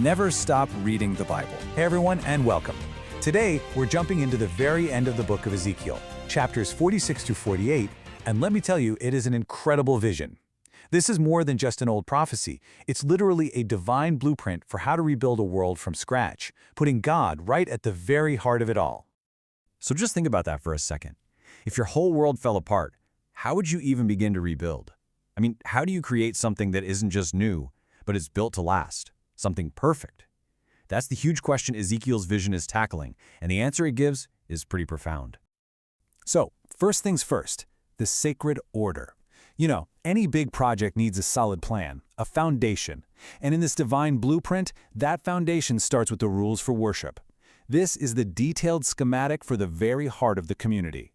Never stop reading the Bible. Hey everyone, and welcome. Today, we're jumping into the very end of the book of Ezekiel, chapters 46 to 48, and let me tell you, it is an incredible vision. This is more than just an old prophecy. It's literally a divine blueprint for how to rebuild a world from scratch, putting God right at the very heart of it all. So just think about that for a second. If your whole world fell apart, how would you even begin to rebuild? I mean, how do you create something that isn't just new, but is built to last? Something perfect? That's the huge question Ezekiel's vision is tackling, and the answer it gives is pretty profound. So, first things first, the sacred order. You know, any big project needs a solid plan, a foundation. And in this divine blueprint, that foundation starts with the rules for worship. This is the detailed schematic for the very heart of the community.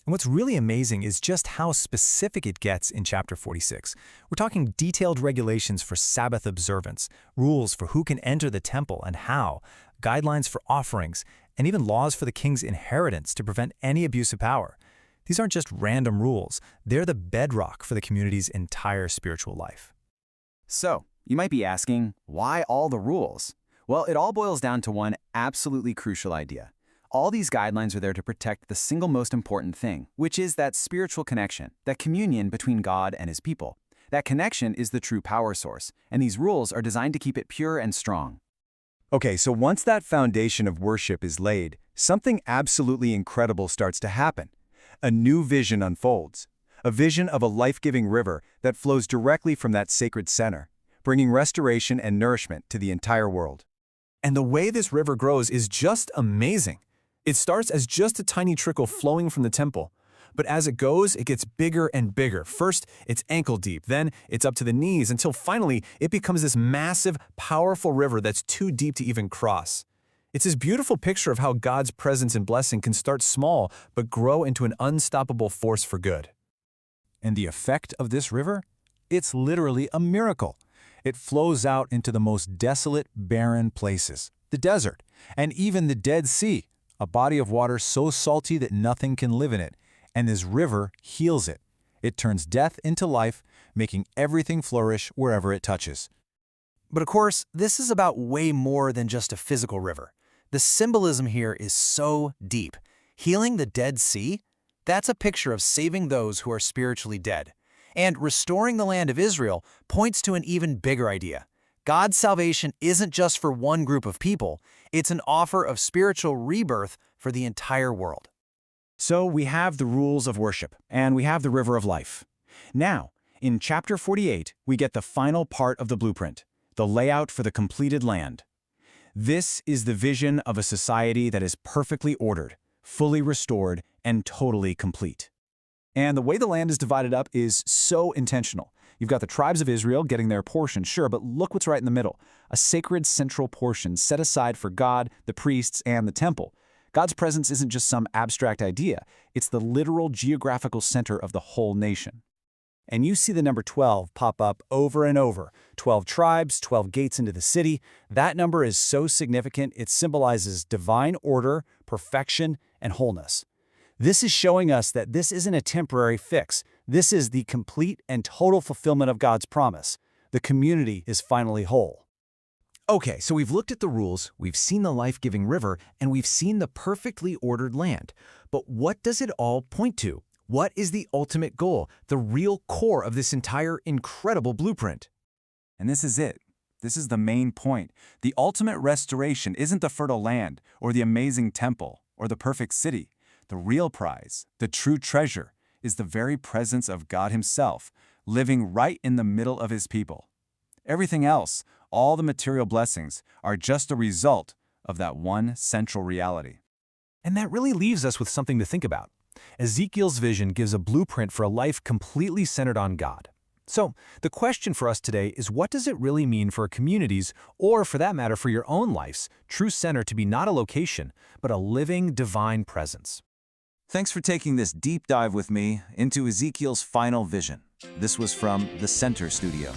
And what's really amazing is just how specific it gets in chapter 46. We're talking detailed regulations for Sabbath observance, rules for who can enter the temple and how, guidelines for offerings, and even laws for the king's inheritance to prevent any abuse of power. These aren't just random rules, they're the bedrock for the community's entire spiritual life. So, you might be asking, why all the rules? Well, it all boils down to one absolutely crucial idea. All these guidelines are there to protect the single most important thing, which is that spiritual connection, that communion between God and His people. That connection is the true power source, and these rules are designed to keep it pure and strong. Okay, so once that foundation of worship is laid, something absolutely incredible starts to happen. A new vision unfolds. A vision of a life-giving river that flows directly from that sacred center, bringing restoration and nourishment to the entire world. And the way this river grows is just amazing. It starts as just a tiny trickle flowing from the temple. But as it goes, it gets bigger and bigger. First, it's ankle deep, then it's up to the knees, until finally it becomes this massive, powerful river that's too deep to even cross. It's this beautiful picture of how God's presence and blessing can start small, but grow into an unstoppable force for good. And the effect of this river? It's literally a miracle. It flows out into the most desolate, barren places, the desert, and even the Dead Sea, a body of water so salty that nothing can live in it, and this river heals it. It turns death into life, making everything flourish wherever it touches. But of course, this is about way more than just a physical river. The symbolism here is so deep. Healing the Dead Sea? That's a picture of saving those who are spiritually dead. And restoring the land of Israel points to an even bigger idea. God's salvation isn't just for one group of people, it's an offer of spiritual rebirth for the entire world. So we have the rules of worship, and we have the river of life. Now, in chapter 48, we get the final part of the blueprint, the layout for the completed land. This is the vision of a society that is perfectly ordered, fully restored, and totally complete. And the way the land is divided up is so intentional. You've got the tribes of Israel getting their portion, sure, but look what's right in the middle. A sacred central portion set aside for God, the priests, and the temple. God's presence isn't just some abstract idea. It's the literal geographical center of the whole nation. And you see the number 12 pop up over and over. 12 tribes, 12 gates into the city. That number is so significant, it symbolizes divine order, perfection, and wholeness. This is showing us that this isn't a temporary fix. This is the complete and total fulfillment of God's promise. The community is finally whole. Okay, so we've looked at the rules, we've seen the life-giving river, and we've seen the perfectly ordered land. But what does it all point to? What is the ultimate goal, the real core of this entire incredible blueprint? And this is it. This is the main point. The ultimate restoration isn't the fertile land, or the amazing temple, or the perfect city. The real prize, the true treasure, is the very presence of God Himself, living right in the middle of His people. Everything else, all the material blessings, are just a result of that one central reality. And that really leaves us with something to think about. Ezekiel's vision gives a blueprint for a life completely centered on God. So, the question for us today is, what does it really mean for a community's, or for that matter for your own life's, true center to be not a location, but a living divine presence? Thanks for taking this deep dive with me into Ezekiel's final vision. This was from the Center Studio.